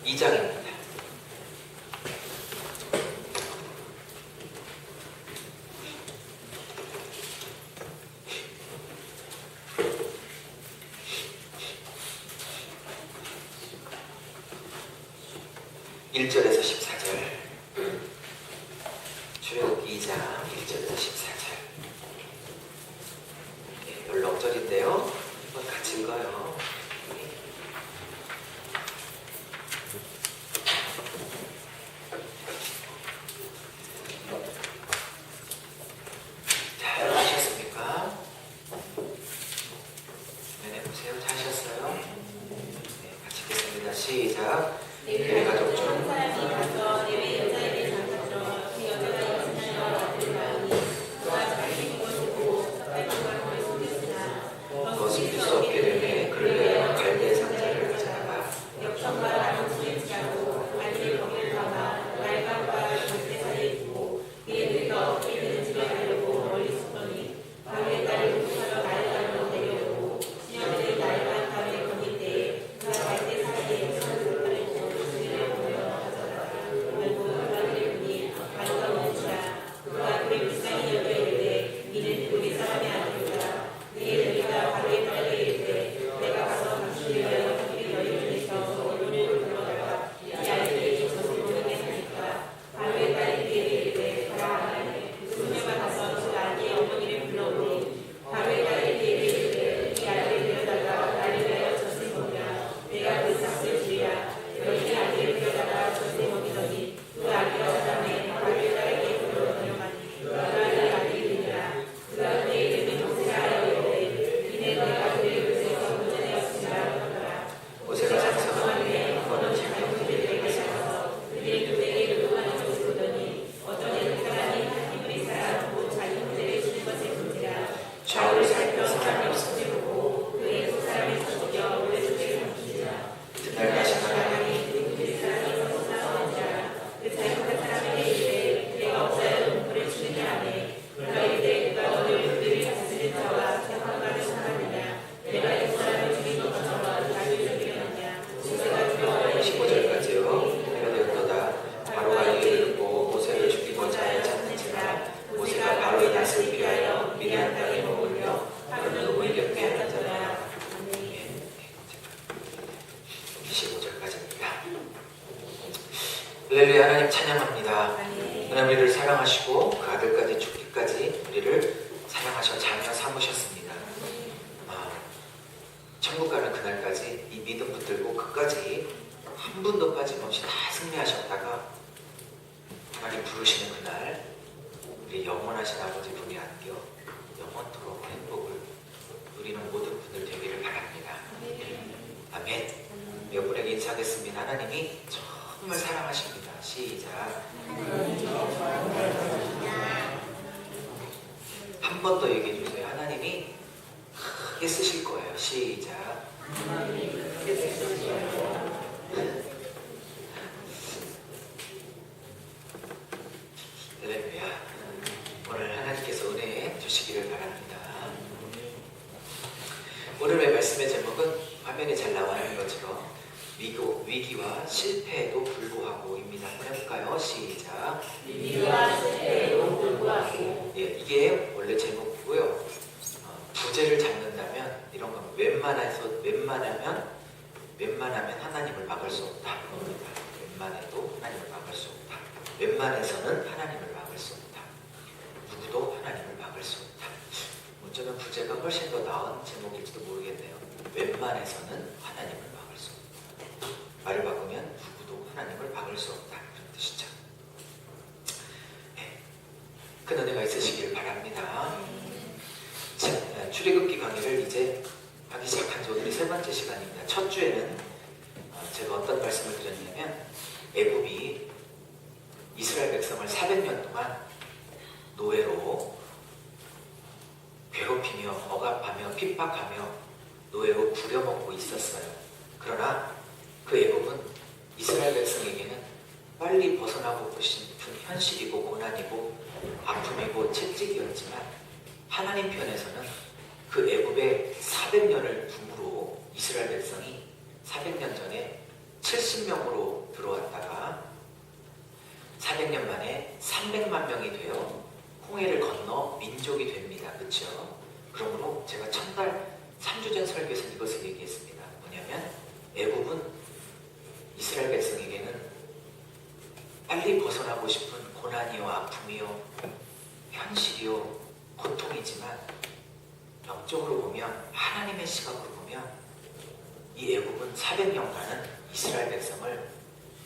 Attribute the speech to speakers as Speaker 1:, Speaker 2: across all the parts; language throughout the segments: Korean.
Speaker 1: 2장입니다. (1절에서 14절) 출애굽기 2장 1절에서 14절. 별로 억절인데요. 한번 같이 읽어요. 자, 하셨습니까? 네, 보세요. 하셨어요? 네, 같이 읽겠습니다. 시작. 내 가족 중
Speaker 2: 한 사람이 가서 내외 여자에게 장사들어 그 여자가 임신하여 아들을 낳으니 그가 자기 이것을 보고 삭발과 그를 속였으나
Speaker 1: 그것을 필 수 없게 되매 그를 내어 갈대 상자를 가져다가
Speaker 2: 역청과 나무 줄을 치라고 아들의 거기를 담아 말간과 절대 사이에 두고 그의 늙어 어떻게 되는지를 알려고 멀리 섰더니 바로의 딸을 구하러 나일강으로 내려오고 시녀들을 나일강 바로에 건널 때에 그가 갈대 사이에 손을 보고 그를 보며 가져다가 결국 그들의 분이 바로가 오는지라 그가 그를 불쌍히 여겨 이르되 이는 우리 사람의 아들이다. 그의 누이가 바로의 딸에게 이르되 내가 가서 당신을 위하여 그들의 여인을 내서 어머니를 불러다가 이 아이들에게 젖을 먹이게 하니까 바로의 딸이 그에게 이르되 가라 하라니 소녀가 가서 그 아기의 어머니를 불러오니 바로의 딸이 그에게 이르되 이 아이를 데려다가 나를 위하여 젖을 먹이라. 내가 그 삭을 주리라. 여인이 아기를 데려다가 젖을 먹이더니 그 아기가 자라매 바로의 딸에게 불러 데려가니 그가 이 아들이 되니라. 그가 그의 이름을 모세라 하여 이르되 이는 내가 그의 요새에서 문제되었으리라 하더라.
Speaker 1: 모세가
Speaker 2: 작성하기에 너는 자녀들에게 가셔서 그들의 그들에게 요동하는 것을 보더니 어떤 사람이 하나님을 인사하고 자기 문제를 주는 것을 본지라. 좌우를 살펴 사람이 없음을 보고 그의 속 사람을 죽여 오래주게 삼키지라.
Speaker 1: 그날 다시
Speaker 2: 하나님이 그들의 사람이 서서나오니라. 그 잘못한 사람에게 이르되 내가 없어야 농부를 주느냐 하매 그가 이르되 누가 너를 그들을 다스리는 자와 재판관을 선하느냐. 내가 이 사람을 죽인 것처럼 나를 죽이려느냐. 모세가 두려워하여
Speaker 1: 15절까지요. 내가 되었도다. 바로가 이를 듣고 모세를 죽이고자 하여 찾는지라. 모세가 바로의 낯을 피하여 미디안 땅에 머물며 하루는 오일 곁에 앉았더라. 25절까지입니다. 할렐루야. 하나님 찬양합니다. 하나님 우리를 사랑하시고 그 아들까지 죽기까지 우리를 사랑하셔 자녀 삼으셨습니다. 천국 가는 그날까지 이 믿음 붙들고 끝까지 한 분도 빠짐없이 다 승리하셨다가 하나님 부르시는 그날 우리 영원하신 아버지 분이 안겨 영원토록 행복을 누리는 모든 분들 되기를 바랍니다. 아멘. 여러분에게 인사하겠습니다. 하나님이 정말 사랑하십니다. 시작. 한 번 더 얘기해 주세요. 하나님이 크게 쓰실 거예요. 시작. 할렐루야. 오늘 하나님께서 은혜 주시기를 바랍니다. 오늘의 말씀의 제목은 화면에 잘 나와 있는 것처럼 위기와 실패에도 불구하고입니다. 한번 해볼까요? 시작.
Speaker 2: 위기와 실패에도 불구하고.
Speaker 1: 예, 이게 원래 제목이고요. 부제를 잡는다면 이런 거 웬만하면 하나님을 막을 수 없다. 웬만해도 하나님을 막을 수 없다. 웬만해서는 하나님을 막을 수 없다. 누구도 하나님을 막을 수 없다. 어쩌면 부제가 훨씬 더 나은 제목일지도 모르겠네요. 웬만해서는 하나님을 막을 수 없다. 말을 바꾸면 누구도 하나님을 막을 수 없다. 그런 뜻이죠. 네. 큰 은혜가 있으시길 바랍니다. 출애굽기 강의를 이제 하기 시작한 지 오늘이 세 번째 시간입니다. 첫 주에는 제가 어떤 말씀을 드렸냐면 애굽이 이스라엘 백성을 400년 동안 노예로 괴롭히며 억압하며 핍박하며 노예로 부려먹고 있었어요. 그러나 그 애굽은 이스라엘 백성에게는 빨리 벗어나고 싶은 현실이고 고난이고 아픔이고 채찍이었지만 하나님 편에서는 그 애굽의 400년을 둠으로 이스라엘 백성이 400년 전에 70명으로 들어왔다가 400년 만에 300만 명이 되어 홍해를 건너 민족이 됩니다. 그렇죠? 그러므로 제가 첫날 3주 전 설교에서 이것을 얘기했습니다. 뭐냐면 애굽은 이스라엘 백성에게는 빨리 벗어나고 싶은 고난이요 아픔이요 현실이요 고통이지만 영적으로 보면 하나님의 시각으로 보면 이 애굽은 400년간은 이스라엘 백성을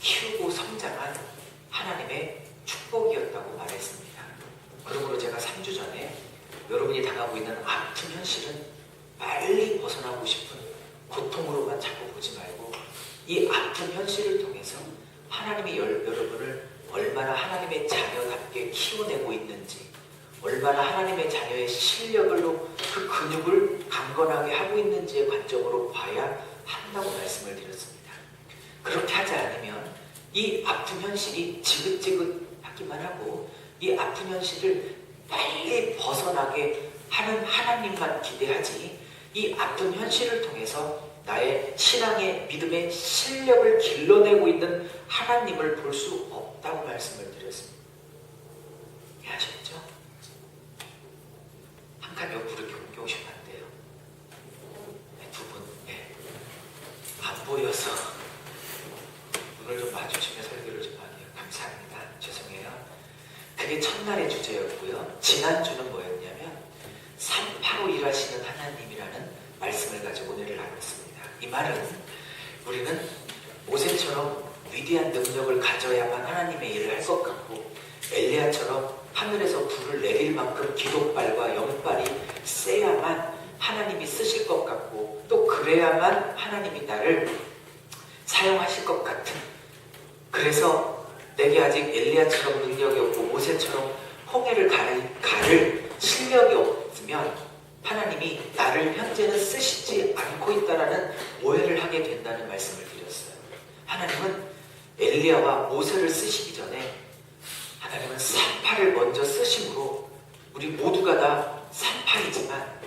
Speaker 1: 키우고 성장한 하나님의 축복이었다고 말했습니다. 그러므로 제가 3주 전에 여러분이 당하고 있는 아픈 현실은 빨리 벗어나고 싶은 고통으로만 자꾸 보지 말고 이 아픈 현실을 통해서 하나님이 여러분을 얼마나 하나님의 자녀답게 키워내고 있는지, 얼마나 하나님의 자녀의 실력으로 그 근육을 강건하게 하고 있는지의 관점으로 봐야 한다고 말씀을 드렸습니다. 그렇게 하지 않으면 이 아픈 현실이 지긋지긋하기만 하고 이 아픈 현실을 빨리 벗어나게 하는 하나님만 기대하지 이 아픈 현실을 통해서 나의 신앙의 믿음의 실력을 길러내고 있는 하나님을 볼 수 없다고 말씀을 드렸습니다. 이해하셨죠? 한 칸 옆으로 이렇게 옮겨오시면 안 돼요. 네, 두 분, 안 보여서 눈을 좀 마주치며 설교를 좀 하게요. 감사합니다. 죄송해요. 그게 첫날의 주제였고요. 지난주는 뭐였냐면 3파로 일하시는 하나님이라는 말씀을 가지고 오늘을 나눴습니다. 이 말은 우리는 모세처럼 위대한 능력을 가져야만 하나님의 일을 할 것 같고 엘리야처럼 하늘에서 불을 내릴 만큼 기도발과 영발이 세야만 하나님이 쓰실 것 같고 또 그래야만 하나님이 나를 사용하실 것 같은, 그래서 내게 아직 엘리야처럼 능력이 없고 모세처럼 홍해를 가를 실력이 없으면 하나님이 나를 현재는 쓰시지 않고 있다라는 오해를 하게 된다는 말씀을 드렸어요. 하나님은 엘리야와 모세를 쓰시기 전에 하나님은 산파를 먼저 쓰심으로 우리 모두가 다 산파이지만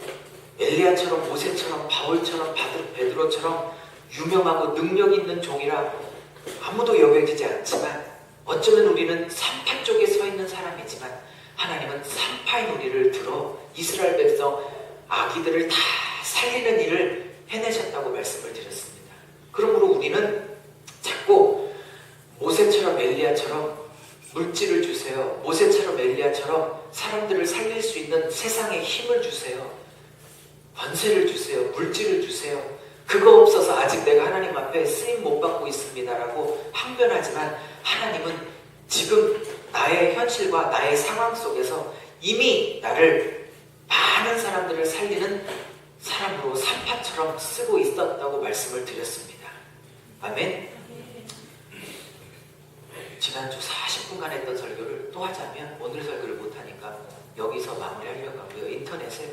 Speaker 1: 엘리야처럼 모세처럼 바울처럼 베드로처럼 유명하고 능력 있는 종이라 아무도 여겨지지 않지만 어쩌면 우리는 산파 쪽에 서 있는 사람이지만 하나님은 산파인 우리를 들어 이스라엘 백성 아기들을 다 살리는 일을 해내셨다고 말씀을 드렸습니다. 그러므로 우리는 자꾸 모세처럼 엘리야처럼 물질을 주세요. 모세처럼 엘리야처럼 사람들을 살릴 수 있는 세상에 힘을 주세요. 권세를 주세요. 물질을 주세요. 그거 없어서 아직 내가 하나님 앞에 쓰임 못 받고 있습니다라고 항변하지만 하나님은 지금 나의 현실과 나의 상황 속에서 이미 나를 많은 사람들을 살리는 사람으로 산파처럼 쓰고 있었다고 말씀을 드렸습니다. 아멘. 지난주 40분간 했던 설교를 또 하자면 오늘 설교를 못하니까 여기서 마무리하려고 하고요. 인터넷에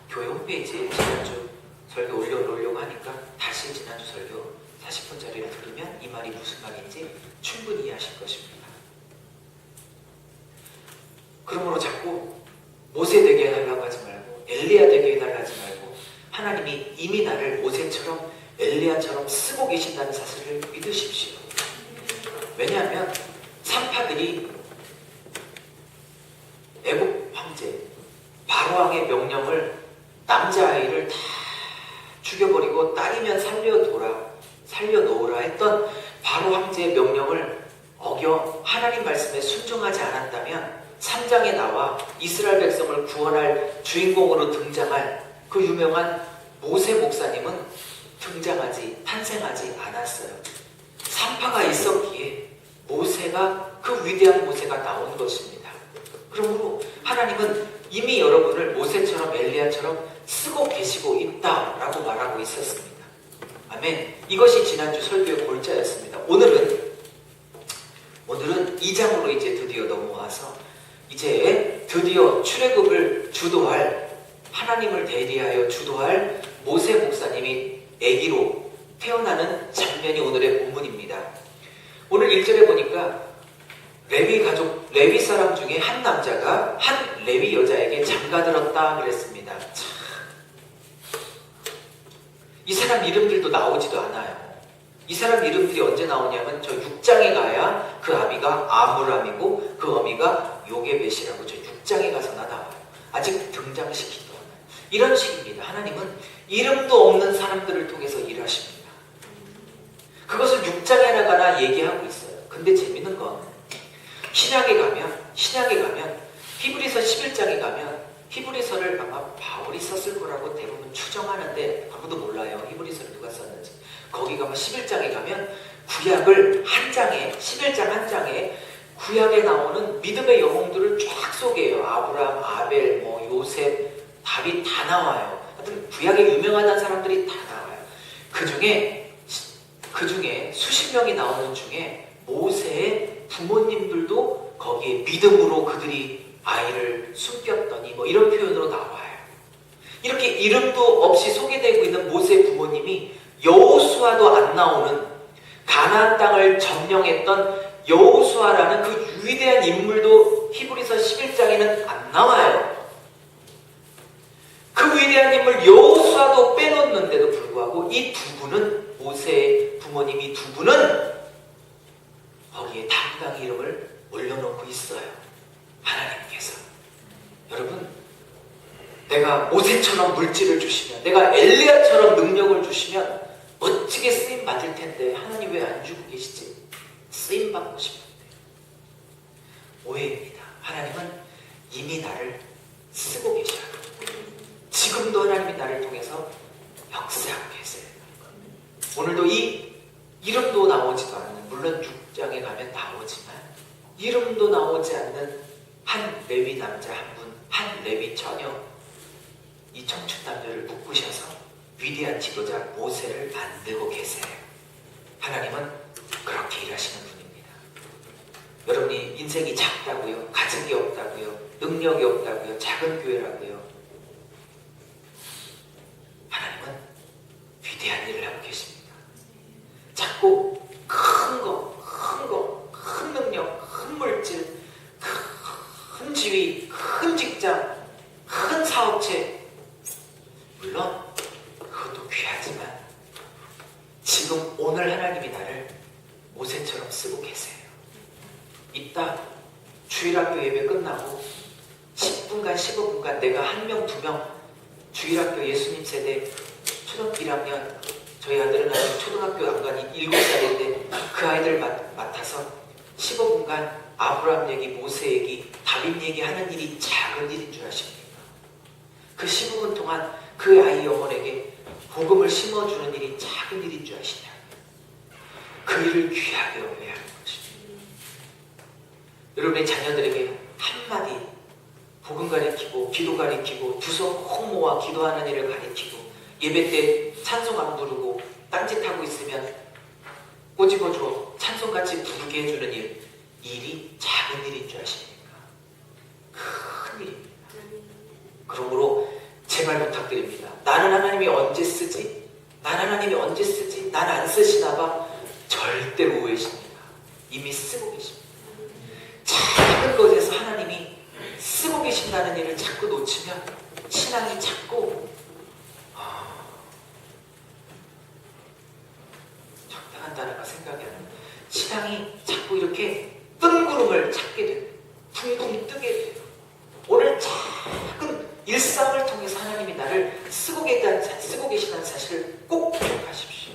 Speaker 1: 교회 홈페이지에 지난주 설교 올려놓으려고 하니까 다시 지난주 설교 40분짜리를 들으면 이 말이 무슨 말인지 충분히 이해하실 것입니다. 그러므로 자꾸 모세 되게 해달라고 하지 말고 엘리야 되게 해달라고 하지 말고 하나님이 이미 나를 모세처럼 엘리야처럼 쓰고 계신다는 사실을 믿으십시오. 왜냐하면 산파들이 애굽 황제 바로왕의 명령을 남자아이를 다 죽여버리고 딸이면 살려놓으라 했던 바로 황제의 명령을 어겨 하나님 말씀에 순종하지 않았다면 3장에 나와 이스라엘 백성을 구원할 주인공으로 등장할 그 유명한 모세 목사님은 탄생하지 않았어요. 산파가 있었기에 모세가 그 위대한 모세가 나온 것입니다. 그러므로 하나님은 이미 여러분을 모세처럼 엘리야처럼 쓰고 계시고 있다라고 말하고 있었습니다. 아멘. 이것이 지난주 설교의 골자였습니다. 오늘은 2장으로 이제 드디어 넘어와서 이제 드디어 출애굽을 주도할 하나님을 대리하여 주도할 모세 목사님이 아기로 태어나는 장면이 오늘의 본문입니다. 오늘 1절에 보니까 레위 사람 중에 한 남자가 한 레위 여자에게 장가들었다 그랬습니다. 참, 이 사람 이름들도 나오지도 않아요. 이 사람 이름들이 언제 나오냐면 저 6장에 가야 그 아비가 아므람이고 그 어미가 요게벳이라고 저 6장에 가서나 나와요. 아직 등장시키지도 않아요. 이런 식입니다. 하나님은 이름도 없는 사람들을 통해서 일하십니다. 그것을 6장에 나가나 얘기하고 있어요. 근데 재밌는 건 신약에 가면 히브리서 11장에 가면 히브리서를 아마 바울이 썼을 거라고 대부분 추정하는데 아무도 몰라요. 히브리서를 누가 썼는지. 거기 가면 11장에 가면 구약을 한 장에 11장 한 장에 구약에 나오는 믿음의 영웅들을 쫙 소개해요. 아브라함, 아벨, 요셉, 다윗 다 나와요. 하여튼 구약에 유명하다는 사람들이 다 나와요. 그 중에 수십 명이 나오는 중에 모세의 부모님들도 거기에 믿음으로 그들이 아이를 숨겼더니 이런 표현으로 나와요. 이렇게 이름도 없이 소개되고 있는 모세의 부모님이 여호수아도 안 나오는 가나안 땅을 점령했던 여호수아라는 그 위대한 인물도 히브리서 11장에는 안 나와요. 그 위대한 인물 여호수아도 빼놓는데도 불구하고 이 두 분은 모세의 부모님이 두 분은 거기에 당당히 이름을 올려놓고 있어요. 하나님께서. 여러분, 내가 모세처럼 물질을 주시면, 내가 엘리야처럼 능력을 주시면 멋지게 쓰임 받을 텐데 하나님 왜 안 주고 계시지? 쓰임 받고 싶은데. 오해입니다. 하나님은 이미 나를 쓰고 계셔요. 지금도 하나님이 나를 통해서 역사하고 계세요. 오늘도 이 이름도 나오지도 않는, 물론 6장에 가면 나오지만 이름도 나오지 않는 한 레위 남자 한 분, 한 레위 처녀, 이 청춘 남녀를 묶으셔서 위대한 지도자 모세를 만들고 계세요. 하나님은 그렇게 일하시는 분입니다. 여러분이 인생이 작다고요? 가진 게 없다고요? 능력이 없다고요? 작은 교회라고요? 하나님은 위대한 일을 하고 계십니다. 자꾸 큰 능력, 큰 물질, 큰 지위, 큰 직장, 큰 사업체, 물론 그것도 귀하지만 지금 오늘 하나님이 나를 모세처럼 쓰고 계세요. 이따 주일학교 예배 끝나고 10분간 15분간 내가 한 명, 두 명 주일학교 예수님 세대 초등학교 1학년, 저희 아들은 아직 초등학교 안 가니 7살인데 그 아이들 맡아서 15분간 아브라함 얘기, 모세 얘기, 다윗 얘기하는 일이 작은 일인 줄 아십니까? 그 15분 동안 그 아이 영혼에게 복음을 심어주는 일이 작은 일인 줄 아시냐고요. 그 일을 귀하게 여겨야 하는 것입니다. 여러분의 자녀들에게 한마디 복음 가르치고 기도 가르치고 두 손 꼭 모아 기도하는 일을 가르치고 예배 때 찬송 안 부르고 딴짓하고 있으면 꼬집어줘 찬송같이 부르게 해주는 일이 작은 일인 줄 아십니까? 큰 일입니다. 그러므로 제발 부탁드립니다. 나는 하나님이 언제 쓰지? 난 하나님이 언제 쓰지? 난 안 쓰시나 봐. 절대로 오해십니다. 이미 쓰고 계십니다. 작은 것에서 하나님이 쓰고 계신다는 일을 자꾸 놓치면 신앙이 자꾸 적당한 단어가 생각이 안 나요. 신앙이 자꾸 이렇게 뜬구름을 찾게 돼요. 붕붕 뜨게 돼요. 오늘 작은 일상을 통해서 하나님이 나를 쓰고 계시다는 사실을 꼭 기억하십시오.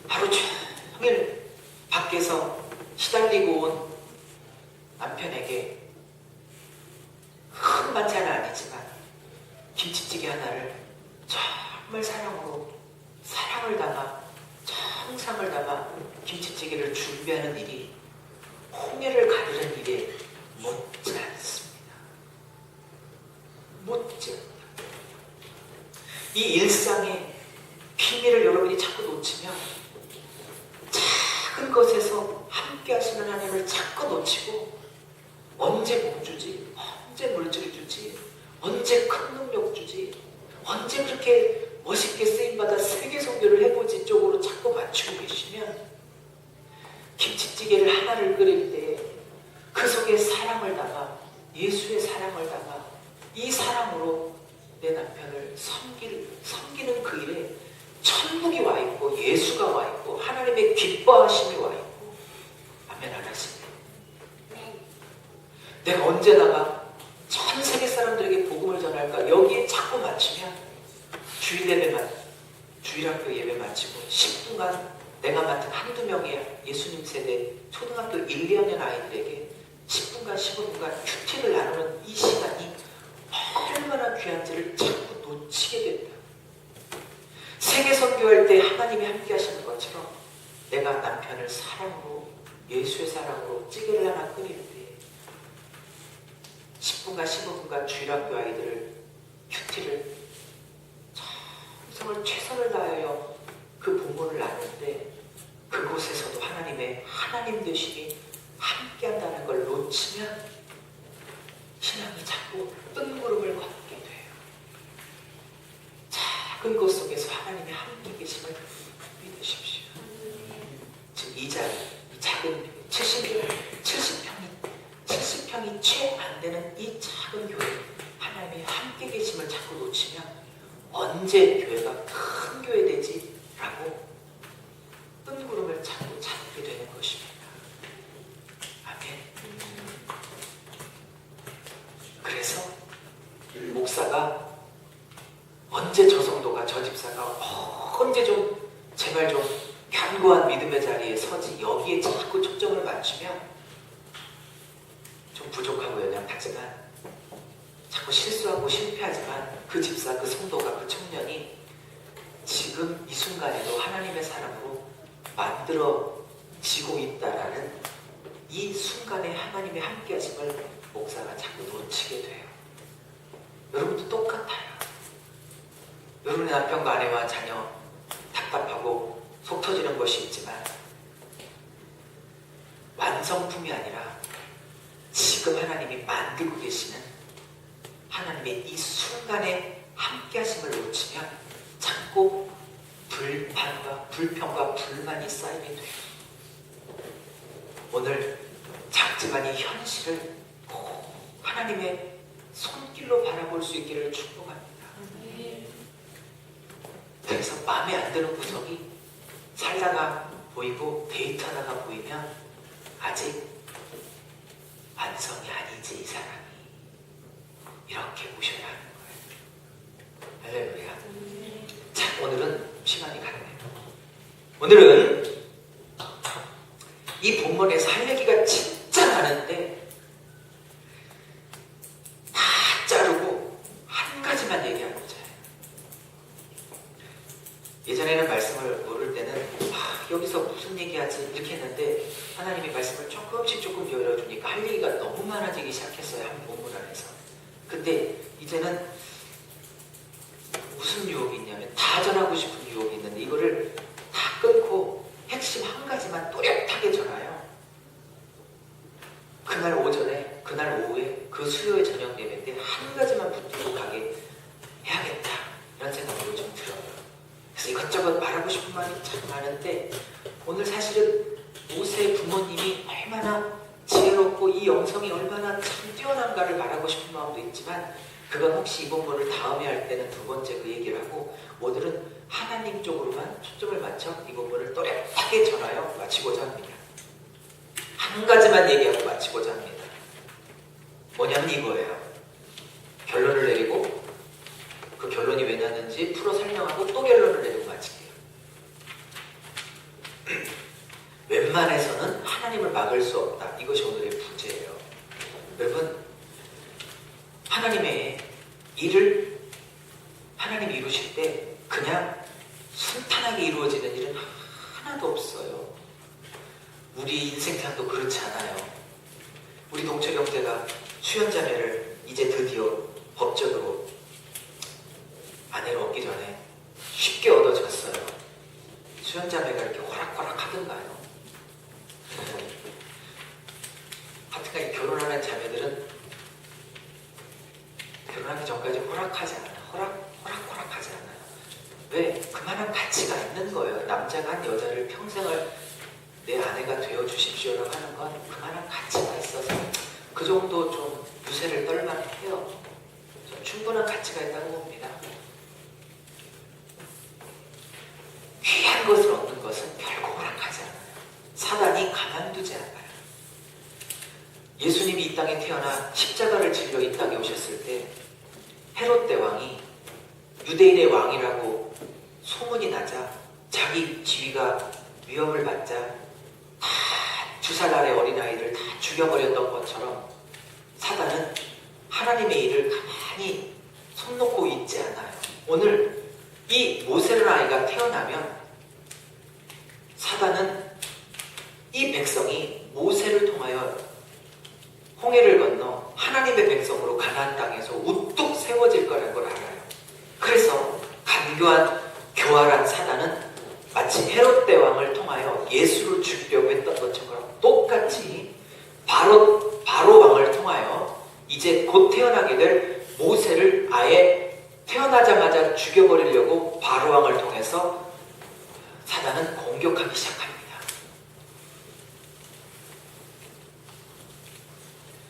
Speaker 1: 하루 종일 밖에서 시달리고 온 남편에게 큰 반찬은 아니지만 김치찌개 하나를 정말 사랑을 담아 정성을 담아 김치찌개를 준비하는 일이 홍해를 가르는 일에 못지 않습니다. 못지 않습니다. 이 일상의 비밀을 여러분이 자꾸 놓치면 작은 것에서 함께 하시는 하나님을 자꾸 놓치고 언제 복 주지? 언제 물질 주지? 언제 큰 능력 주지? 언제 그렇게 멋있게 쓰임받아 세계 선교를 해보지 쪽으로 자꾸 맞추고 계시면 김치찌개를 하나를 끓일 때 그 속에 사랑을 담아 예수의 사랑을 담아 이 사랑으로 내 남편을 섬기는 그 일에 천국이 와 있고 예수가 와 있고 하나님의 기뻐하심이 와 있고. 아멘 안 하시네. 내가 언제다가 전 세계 사람들에게 복음을 전할까 여기에 자꾸 맞추면 주일학교 예배 마치고 10분간 내가 맡은 한두 명의 예수님 세대 초등학교 1, 2학년 아이들에게 10분간 15분간 큐티를 나누는 이 시간이 얼마나 귀한지를 자꾸 놓치게 된다. 세계 선교할 때 하나님이 함께 하시는 것처럼 내가 남편을 사랑으로 예수의 사랑으로 찌개를 하나 끓일 때 10분간 15분간 주일학교 아이들을 큐티를 정성을 최선을 다하여 그 본문을 나누는데 그곳에서도 하나님의 하나님 되심이 함께한다는 걸 놓치면 신앙이 자꾸 뜬구름을 걷게 돼요. 작은 것 속에서 하나님의 함께 계심을 믿으십시오. 지금 이 자리, 이 작은 70평이 채 안 되는 이 작은 교회 하나님의 함께 계심을 자꾸 놓치면 언제 교회가 큰 교회 되지? 라고 뜬구름을 자꾸 찾게 되는 것입니다. 아멘. 그래서 목사가 언제 저 성도가 저 집사가 언제 좀 제발 좀 견고한 믿음의 자리에 서지 여기에 자꾸 초점을 맞추면 좀 부족하고 연약하지만 자꾸 실수하고 실패하지만 그 집사, 그 성도가, 그 청년이 지금 이 순간에도 하나님의 사람으로 만들어지고 있다라는 이 순간에 하나님의 함께 하심을 목사가 자꾸 놓치게 돼요. 여러분도 똑같아요. 여러분의 남편과 아내와 자녀 답답하고 속 터지는 것이 있지만 완성품이 아니라 지금 하나님이 만들고 계시는 하나님의 이 순간에 함께 하심을 놓치면 자꾸 불평과 불만이 쌓이게 돼요. 오늘 작지만 이 현실을 꼭 하나님의 손길로 바라볼 수 있기를 축복합니다. 그래서 마음에 안 드는 구석이 살다가 보이고 데이트하다가 보이면 아직 완성이 아니지 이 사람이. 이렇게 보셔야 하는 거예요. 할렐루야. 자, 오늘은 시간이 가네요. 오늘은 이 본문에서 할 얘기가 진짜 많은데 다 자르고 한 가지만 얘기하고자 해요. 예전에는 말씀을 모를 때는 여기서 무슨 얘기하지 이렇게 했는데 하나님이 말씀을 조금 열어주니까 할 얘기가 너무 많아지기 시작했어요. 한 본문 안에서. 근데 이제는 무슨 유혹이 있냐면 다 전하고 싶은 유혹이 있는데 이거를 다 끊고 핵심 한 가지만 또렷하게 전하요. 그날 오전에, 그날 오후에, 그 수요일 저녁 예배 때 한 가지만 붙들고 가게 해야겠다 이런 생각이 좀 들어요. 그래서 이것저것 말하고 싶은 말이 참 많은데 오늘 사실은 모세의 부모님이 얼마나 지혜롭고 이 영성이 얼마나 참 뛰어난가를 말하고 싶은 마음도 있지만 그건 혹시 이 본문을 다음에 할 때는 두 번째 그 얘기를 하고 오늘은 하나님 쪽으로만 초점을 맞춰 이 본문을 또렷하게 전하여 마치고자 합니다. 한 가지만 얘기하고 마치고자 합니다. 뭐냐면 이거예요. 결론을 내리고 그 결론이 왜 났는지 풀어 설명하고 또 결론을 내리고 마칠게요. 웬만해서는 하나님을 막을 수 없다. 이것이 오늘의 부제예요. 여러분, 하나님의 일을 하나님이 이루실 때 그냥 순탄하게 이루어지는 일은 하나도 없어요. 우리 인생탄도 그렇지 않아요. 우리 동철 형제가 수연자매를 이제 드디어 법적으로 아내를 얻기 전에 쉽게 얻어졌어요. 수연자매가 이렇게 호락호락 하던가요? 하여튼간 결혼하는 자매들은 결혼하기 전까지 호락하지 않아요. 호락호락하지 않아요. 왜? 그만한 가치가 있는 거예요. 남자가 한 여자를 평생을 내 아내가 되어주십시오라고 하는 건 그만한 가치가 있어서 그 정도 좀 유세를 떨만 해요. 좀 충분한 가치가 있다고 봅니다. 많은 것을 얻는 것은 결코 허락하지 않아요. 사단이 가만두지 않아요. 예수님이 이 땅에 태어나 십자가를 지려 이 땅에 오셨을 때 헤롯 대왕이 유대인의 왕이라고 소문이 나자 자기 지위가 위협을 받자 다 2살 아래 어린아이를 다 죽여버렸던 것처럼 사단은 하나님의 일을 가만히 손 놓고 있지 않아요. 오늘 이 모세라는 아이가 태어나면 사단은 이 백성이 모세를 통하여 홍해를 건너 하나님의 백성으로 가나안 땅에서 우뚝 세워질 거라는 걸 알아요. 그래서 간교한 교활한 사단은 마치 헤롯 대왕을 통하여 예수를 죽이려고 했던 것처럼 똑같이 바로 왕을 통하여 이제 곧 태어나게 될 모세를 아예 태어나자마자 죽여버리려고 바로 왕을 통해서 사단은 공격하기 시작합니다.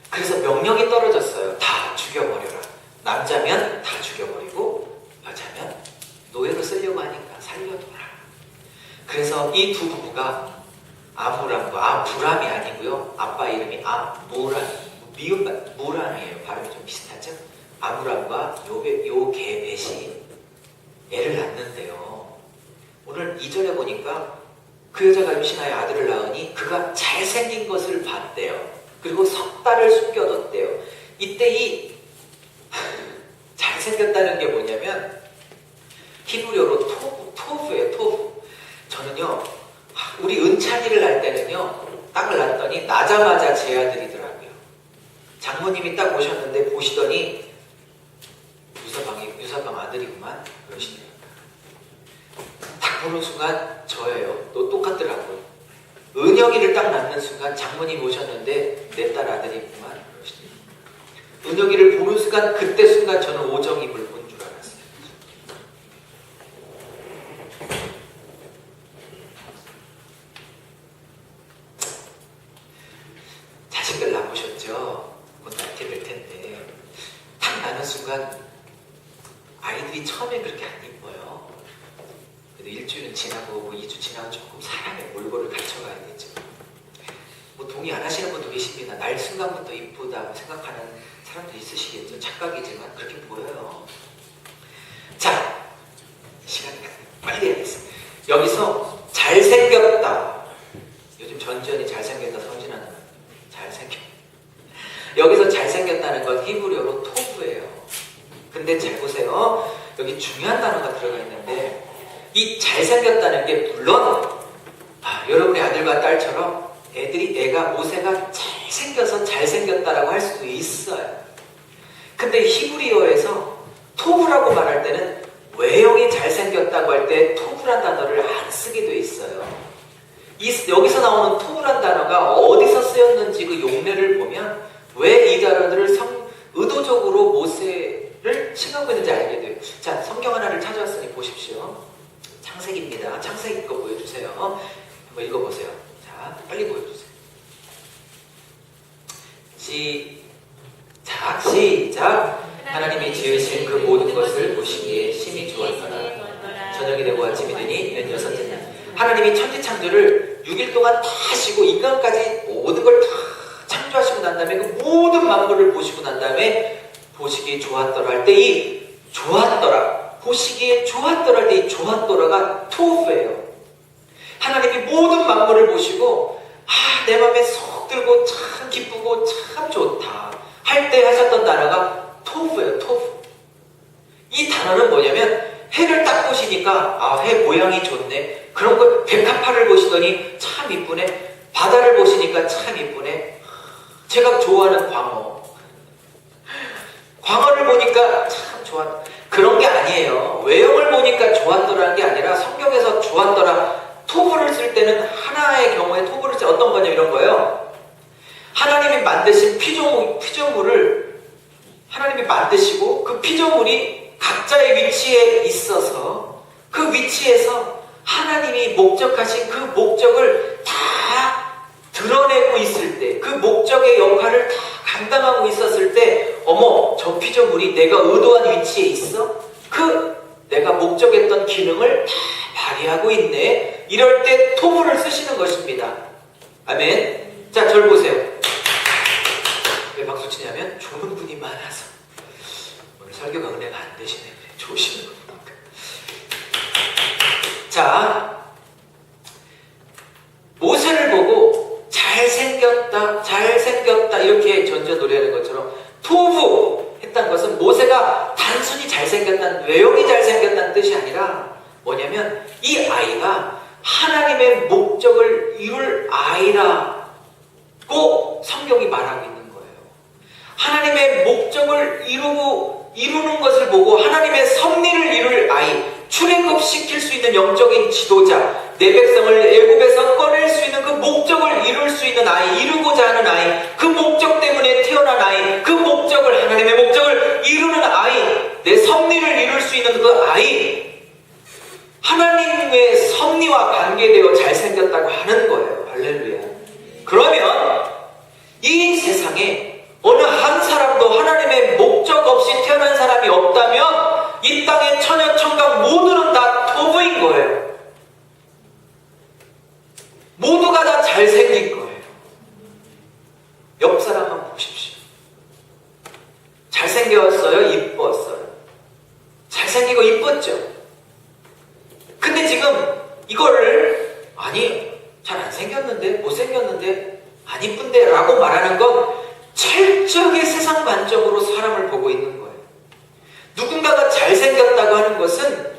Speaker 1: 그래서 명령이 떨어졌어요. 다 죽여버려라. 남자면 다 죽여버리고 여자면 노예로 쓰려고 하니까 살려둬라. 그래서 이 두 부부가 아므람과 아브람이 아니고요. 아빠 이름이 미음 무람이에요. 발음이 좀 비슷하죠? 아므람과 요게벳이 애를 낳는데요. 오늘 2절에 보니까 그 여자가 임신하여 아들을 낳으니 그가 잘생긴 것을 봤대요. 그리고 석 달을 숨겨뒀대요. 이때 이 잘생겼다는 게 뭐냐면 히브리어로 토브예요. 토브. 저는요 우리 은찬이를 낳을 때는요 땅을 낳았더니 나자마자 제 아들이더라고요. 장모님이 딱 오셨는데 보시더니 유서방 아들이구만 그러시더라고요. 딱 보는 순간 저예요. 또 똑같더라고요. 은혁이를 딱 낳는 순간 장모님 오셨는데 내 딸 아들이구만 그러시더라고요. 은혁이를 보는 순간 그때 순간 저는 오정임을 본 줄 알았어요. 자식들 낳으셨죠? 곧 낳게 될 텐데 딱 낳는 순간 아이들이 처음에 그렇게 안 이뻐요. 그래도 일주일은 지나고 뭐 2주 지나고 조금 사람의 몰골을 갖춰가야 되죠. 뭐 동의 안 하시는 분도 계십니다. 날 순간부터 이쁘다고 생각하는 사람도 있으시겠죠. 착각이지만 그렇게 보여요. 자, 시간이 빨리 해야겠어요. 여기서 잘생겼다. 요즘 전지현이 잘생겼다 성진하는 잘생겼. 여기서 잘생겼다는 건 히브리어로 토브예요. 근데 잘 보세요. 여기 중요한 단어가 들어가 있는데 이 잘생겼다는 게 물론 여러분의 아들과 딸처럼 애가 모세가 잘생겨서 잘생겼다라고 할 수도 있어요. 근데 히브리어에서 토브라고 말할 때는 외형이 잘생겼다고 할 때 토브란 단어를 안 쓰게 돼 있어요. 여기서 나오는 토브란 단어가 어디서 쓰였는지 그 용례를 보면 왜 이 단어들을 의도적으로 모세를 칭하고 있는지 알게 돼요. 자, 성경 하나를 찾아왔으니 보십시오. 창세기입니다. 창세기 거 보여주세요. 한번 읽어보세요. 자, 빨리 보여주세요. 시작. 하나님이 지으신 그 모든 것을 보시기에 심히 좋았더라. 저녁이 되고 아침이 되니 16째 날. 하나님이 천지창조를 6일 동안 다 하시고 인간까지 모든 걸 다 창조하시고 난 다음에 그 모든 만물을 보시고 난 다음에 보시기에 좋았더라 할 때 이 좋았더라, 보시기에 좋았더라 할 때 이 좋았더라가 토브예요. 하나님이 모든 만물을 보시고 내 맘에 쏙 들고 참 기쁘고 참 좋다 할 때 하셨던 단어가 토브예요. 토브. 이 단어는 뭐냐면 해를 딱 보시니까 해 모양이 좋네. 그런 거 백합화를 보시더니 참 이쁘네. 바다를 보시니까 참 이쁘네. 제가 좋아하는 광어를 보니까 참 좋아. 그런 게 아니에요. 외형을 보니까 좋았더라는 게 아니라 성경에서 좋았더라. 토브를 쓸 때는 하나의 경우에 토브를 쓸 때 어떤 거냐 이런 거예요. 하나님이 만드신 피조물을 하나님이 만드시고 그 피조물이 각자의 위치에 있어서 그 위치에서 하나님이 목적하신 그 목적을 다 드러내고 있을 때, 그 목적의 역할을 다 감당하고 있었을 때, 어머, 저 피조물이 내가 의도한 위치에 있어? 그 내가 목적했던 기능을 다 발휘하고 있네. 이럴 때 토부를 쓰시는 것입니다. 아멘. 자, 절 보세요. 왜 박수 치냐면 좋은 분이 많아서. 오늘 설교가 은혜가 안 되시네. 좋으시는 분이니까. 자, 모세를 보고 잘생겼다 이렇게 전전 노래하는 것처럼 토부 했다는 것은 모세가 단순히 잘생겼다는, 외형이 잘생겼다는 뜻이 아니라 뭐냐면 이 아이가 하나님의 목적을 이룰 아이라고 성경이 말하고 있는 거예요. 하나님의 목적을 이루는 것을 보고 하나님의 섭리를 이룰 아이, 출애굽시킬 수 있는 영적인 지도자, 내 백성을 애굽에서 꺼낼 수 있는 그 목적을 이룰 수 있는 아이, 이루고자 하는 아이, 그 목적 때문에 태어난 아이, 그 목적을, 하나님의 목적을 이루는 아이, 내 섭리를 이룰 수 있는 그 아이, 하나님의 섭리와 관계되어 잘생겼다고 하는 거예요. 할렐루야. 그러면 이 세상에 어느 한 사람도 하나님의 목적 없이 태어난 사람이 없다면 이 땅의 천여천각 모두는 다 토부인 거예요. 모두가 다 잘생긴 거예요. 옆 사람 한번 보십시오. 잘생겼어요? 이뻤어요? 잘생기고 이뻤죠? 근데 지금 이거를 아니 잘 안 생겼는데, 못생겼는데, 안 이쁜데 라고 말하는 건 철저하게 세상 관점으로 사람을 보고 있는 거예요. 누군가가 잘생겼다고 하는 것은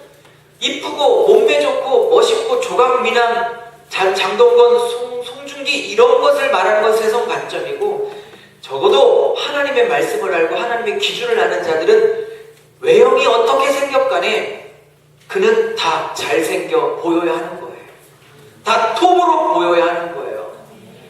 Speaker 1: 이쁘고 몸매 좋고 멋있고 조각미남, 장동건, 송중기 이런 것을 말하는 건 세상 관점이고, 적어도 하나님의 말씀을 알고 하나님의 기준을 아는 자들은 외형이 어떻게 생겼간에 그는 다 잘생겨 보여야 하는 거예요. 다 톱으로 보여야 하는 거예요.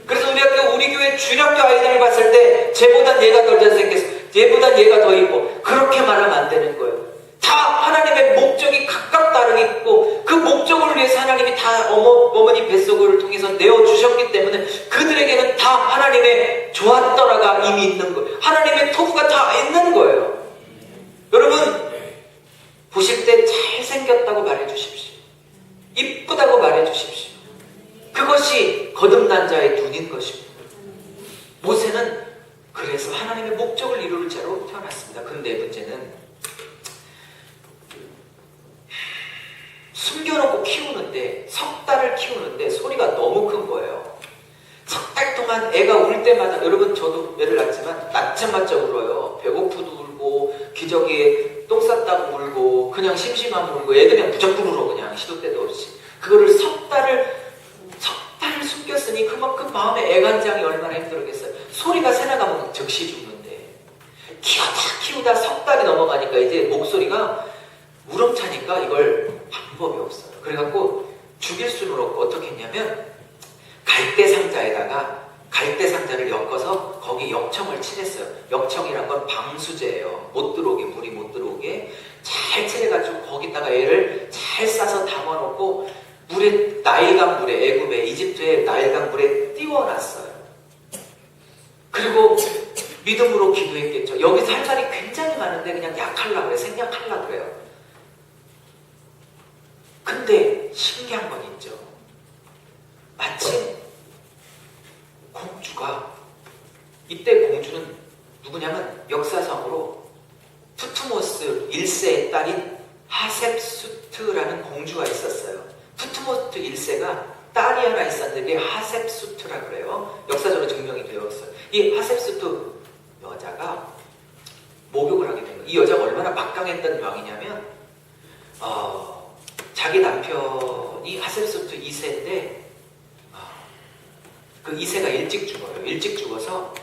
Speaker 1: 그래서 우리 교회 주일학교 아이들을 봤을 때 쟤보단 얘가 더 잘생겼어, 쟤보단 얘가 더 이뻐, 그렇게 말하면 안 되는 거예요. 다 하나님의 목적이 각각 다르겠고 그 목적을 위해서 하나님이 다 어머니 뱃속을 통해서 내어주셨기 때문에 그들에게는 다 하나님의 좋았더라가 이미 있는 거예요. 하나님의 토부가 다 있는 거예요. 여러분 보실 때 잘생겼다고 말해주십시오. 이쁘다고 말해주십시오. 그것이 거듭난 자의 눈인 것입니다. 모세는 그래서 하나님의 목적을 이룰 자로 태어났습니다. 근데 문제는 숨겨놓고 키우는데, 석 달을 키우는데 소리가 너무 큰 거예요. 석 달 동안 애가 울 때마다, 여러분 저도 애를 낳지만 낳자마자 울어요. 배고프도 울고 기저귀에 똥 쌌다고 울고 그냥 심심하면 울고 애들이 그냥 무조건 울어. 그냥 시도 때도 없이. 그거를 석 달을 숨겼으니 그만큼 마음의 애간장이 얼마나 힘들었겠어요. 소리가 새나가면 즉시 죽는데 키우다 석 달이 넘어가니까 이제 목소리가 우렁차니까 이걸 방법이 없어요. 그래갖고 죽일 수는 없고 어떻게 했냐면 갈대 상자를 엮어서 거기 역청을 칠했어요. 역청이란 건 방수제예요. 못 들어오게, 물이 못 들어오게 잘 칠해가지고 거기다가 애를 잘 싸서 담아놓고 나일강 물에, 애굽에, 이집트의 나일강 물에 띄워놨어요. 그리고 믿음으로 기도했겠죠. 여기서 할 말이 굉장히 많은데 그냥 약하려고 그래요. 생략하려고 그래요. 근데 신기한 건 있죠. 마침 공주가, 이때 공주는 누구냐면 역사상으로 투트모스 1세의 딸인 하셉수트라는 공주가 있었어요. 투트모스 1세가 딸이 하나 있었는데 그게 하셉수트라고 그래요. 역사적으로 증명이 되었어요. 이 하셉수트 여자가 목욕을 하게 된 거예요. 이 여자가 얼마나 막강했던 왕이냐면 자기 남편이 하셉수트 2세인데 그 2세가 일찍 죽어요. 일찍 죽어서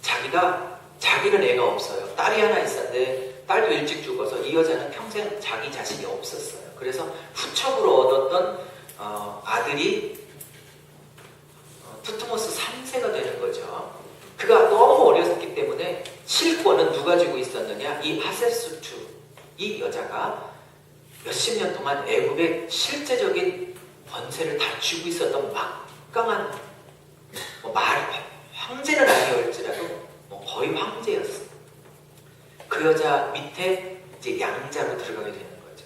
Speaker 1: 자기는 애가 없어요. 딸이 하나 있었는데 딸도 일찍 죽어서 이 여자는 평생 자기 자식이 없었어요. 그래서 후척으로 얻었던 아들이 투트모스 3세가 되는 거죠. 그가 너무 어렸기 때문에 실권은 누가 쥐고 있었느냐? 이 하셉수트, 이 여자가 몇십 년 동안 애굽의 실제적인 권세를 다 쥐고 있었던 막강한 황제는 아니었지라도 거의 황제였어. 그 여자 밑에 이제 양자로 들어가게 되는 거죠.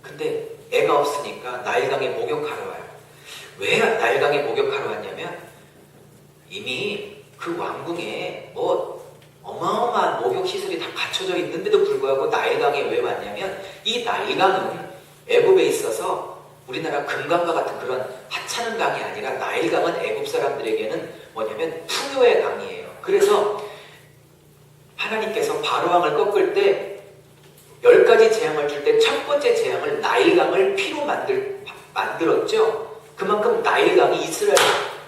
Speaker 1: 근데 애가 없으니까 왕이니까 나일강에 목욕하러 와요. 왜 나일강에 목욕하러 왔냐면 이미 그 왕궁에 뭐 어마어마한 목욕 시설이 다 갖춰져 있는데도 불구하고 나일강에 왜 왔냐면 이 나일강은 애굽에 있어서 우리나라 금강과 같은 그런 하찮은 강이 아니라 나일강은 애굽 사람들에게는 뭐냐면 풍요의 강이에요. 그래서 하나님께서 바로왕을 꺾을 때 10가지 재앙을 줄 때 첫 번째 재앙을 나일강을 피로 만들었죠. 그만큼 나일강이 이스라엘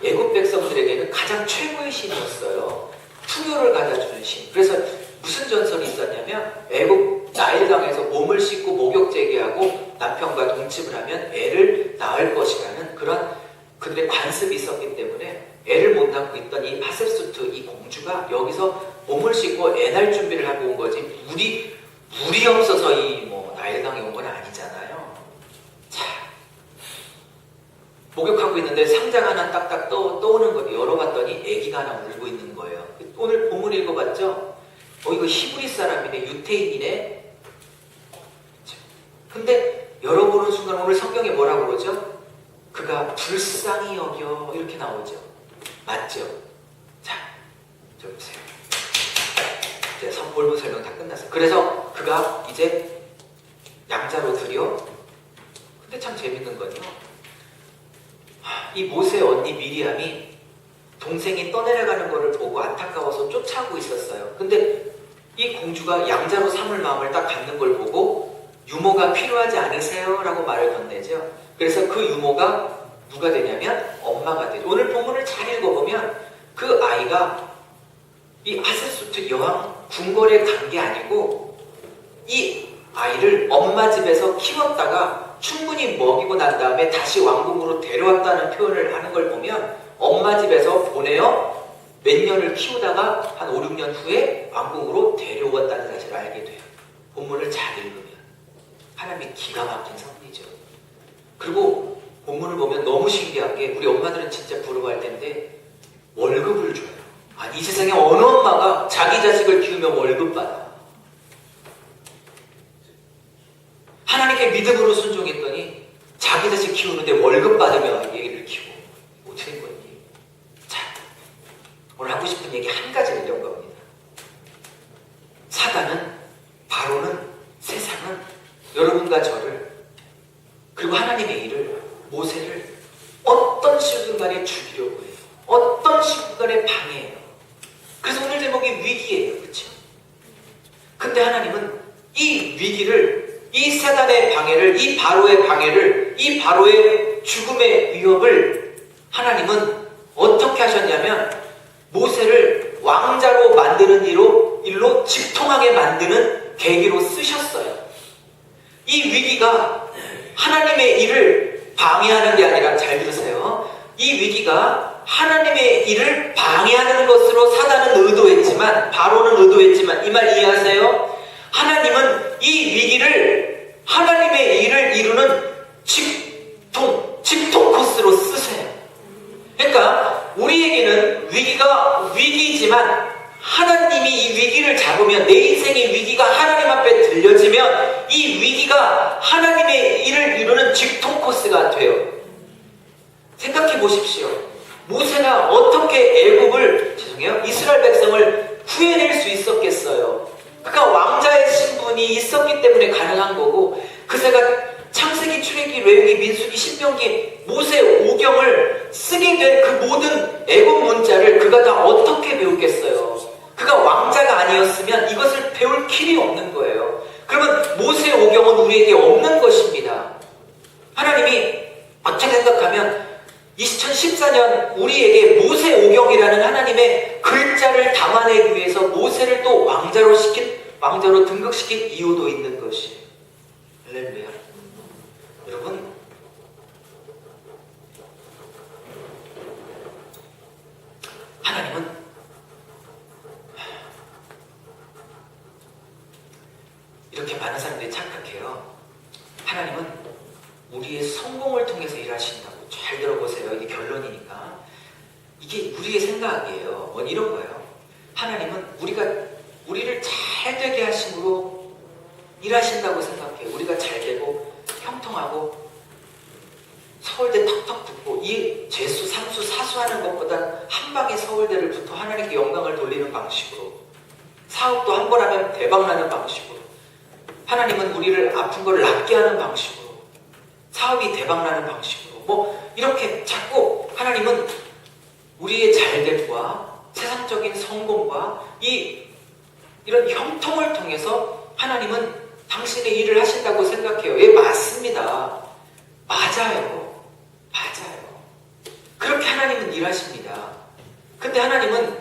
Speaker 1: 애굽 백성들에게는 가장 최고의 신이었어요. 풍요를 가져주는 신. 그래서 무슨 전설이 있었냐면 애굽 나일강에서 몸을 씻고 목욕 재개하고 남편과 동침을 하면 애를 낳을 것이라는 그런 그들의 관습이 있었기 때문에 애를 못 낳고 있던 이 하셉수트 이 공주가 여기서 몸을 씻고 애 낳을 준비를 하고 온 거지 물이 없어서 이 나일강에 온 건 아니잖아요. 자, 목욕하고 있는데 상자가 하나 딱딱 떠오는 거예요. 열어봤더니 아기가 하나 울고 있는 거예요. 오늘 본문 읽어봤죠? 이거 히브리 사람이네, 유태인이네. 근데 열어보는 순간 오늘 성경에 뭐라고 그러죠? 그가 불쌍히 여겨 이렇게 나오죠. 맞죠? 자, 저 보세요. 이제 본문 설명 다 끝났어요. 그래서 그가 이제 양자로 들여. 근데 참 재밌는 건요. 이 모세의 언니 미리암이 동생이 떠내려가는 것을 보고 안타까워서 쫓아오고 있었어요. 근데 이 공주가 양자로 삼을 마음을 딱 갖는 걸 보고 유모가 필요하지 않으세요? 라고 말을 건네죠. 그래서 그 유모가 누가 되냐면 엄마가 되죠. 오늘 본문을 잘 읽어보면 그 아이가 이 하세수트 여왕 궁궐에 간 게 아니고 이 아이를 엄마 집에서 키웠다가 충분히 먹이고 난 다음에 다시 왕궁으로 데려왔다는 표현을 하는 걸 보면 엄마 집에서 보내어 몇 년을 키우다가 한 5, 6년 후에 왕궁으로 데려왔다는 사실을 알게 돼요. 본문을 잘 읽으면 하나님이 기가 막힌 섭리죠. 그리고 본문을 보면 너무 신기한 게 우리 엄마들은 진짜 부러워할 텐데 월급을 줘요. 아니 이 세상에 어느 엄마가 자기 자식을 키우면 월급 받아. 하나님께 믿음으로 순종했더니 자기 자식 키우는데 월급 받으며 얘기를 키우고 어떻게 된 거니? 자, 오늘 하고 싶은 얘기 한 가지를 이런 겁니다. 사단은, 바로는, 세상은 여러분과 저를 그리고 하나님의 일을, 모세를 어떤 식으로 간에 죽이려고 해요. 어떤 식으로 간에 방해해요. 그래서 오늘 제목이 위기예요. 그렇죠? 근데 하나님은 이 위기를, 이 사단의 방해를, 이 바로의 방해를, 이 바로의 죽음의 위협을 하나님은 어떻게 하셨냐면 모세를 왕자로 만드는 일로 직통하게 만드는 계기로 쓰셨어요. 이 위기가 하나님의 일을 방해하는 게 아니라, 잘 들으세요. 이 위기가 하나님의 일을 방해하는 것으로 사단은 의도했지만, 바로는 의도했지만, 이 말 이해하세요? 하나님은 이 위기를 하나님의 일을 이루는 직통 코스로 쓰세요. 그러니까 우리에게는 위기가 위기지만 하나님이 이 위기를 잡으면, 내 인생의 위기가 하나님 앞에 들려지면 이 위기가 하나님의 일을 이루는 직통 코스가 돼요. 생각해 보십시오. 모세가 어떻게 이스라엘 백성을 구해낼 수 있었겠어요? 그러니까 왕자의 신분이 있었기 때문에 가능한 거고, 그새가 창세기, 출애굽기, 레위기, 민수기, 신명기, 모세 오경을 쓰게 된 그 모든 애굽 문자를 그가 다 어떻게 배웠겠어요? 그가 왕자가 아니었으면 이것을 배울 길이 없는 거예요. 그러면 모세 오경은 우리에게 없는 것입니다. 하나님이 어떻게 생각하면 2014년 우리에게 모세 오경이라는 하나님의 글자를 담아내기 위해서 모세를 또 왕자로 등극시킨 이유도 있는 것이에요. 할렐루야. 여러분, 하나님은 이렇게 많은 사람들이 착각해요. 하나님은 우리의 성공을 통해서 일하신다고. 잘 들어보세요. 이게 결론이니까. 이게 우리의 생각이에요. 이런 거예요. 하나님은 우리를 잘 되게 하심으로 일하신다고 생각해요. 우리가 잘 되고 형통하고 서울대 턱턱 붙고 이 재수, 상수, 사수하는 것보다 한 방에 서울대를 붙어 하나님께 영광을 돌리는 방식으로, 사업도 한 번 하면 대박나는 방식으로, 하나님은 우리를 아픈 걸 낫게 하는 방식으로, 사업이 대박나는 방식으로, 뭐 이렇게 자꾸 하나님은 우리의 잘됨과 세상적인 성공과 이런 형통을 통해서 하나님은 당신의 일을 하신다고 생각해요. 예, 맞습니다. 맞아요. 그렇게 하나님은 일하십니다. 근데 하나님은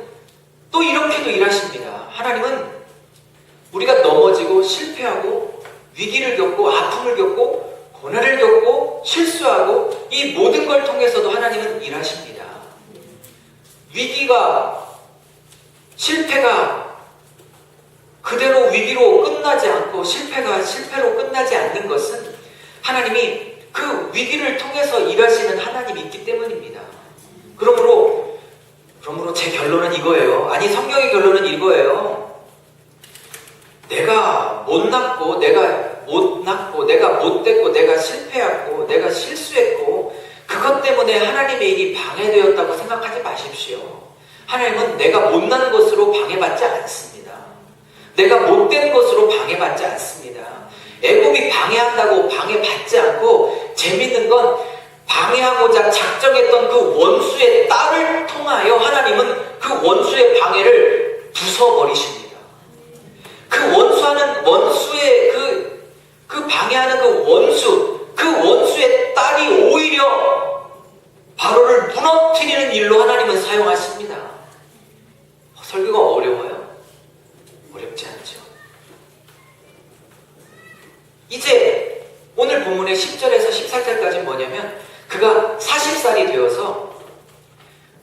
Speaker 1: 또 이렇게도 일하십니다. 하나님은 우리가 넘어지고 실패하고 위기를 겪고 아픔을 겪고 고난을 겪고 실수하고 이 모든 걸 통해서도 하나님은 일하십니다. 위기가, 실패가 그대로 위기로 끝나지 않고 실패가 실패로 끝나지 않는 것은 하나님이 그 위기를 통해서 일하시는 하나님이 있기 때문입니다. 그러므로 제 결론은 이거예요. 아니, 성경의 결론은 이거예요. 내가 못났고, 내가 못됐고, 내가 실패했고, 내가 실수했고, 그것 때문에 하나님의 일이 방해되었다고 생각하지 마십시오. 하나님은 내가 못난 것으로 방해받지 않습니다. 내가 못된 것으로 방해받지 않습니다. 애굽이 방해한다고 방해받지 않고, 재밌는 건 방해하고자 작정했던 그 원수의 딸을 통하여 하나님은 그 원수의 방해를 부숴버리십니다. 그 원수의 그 방해하는 그 원수의 딸이 오히려 바로를 무너뜨리는 일로 하나님은 사용하십니다. 설교가 어려워요? 어렵지 않죠. 이제 오늘 본문의 10절에서 14절까지는 뭐냐면, 그가 40살이 되어서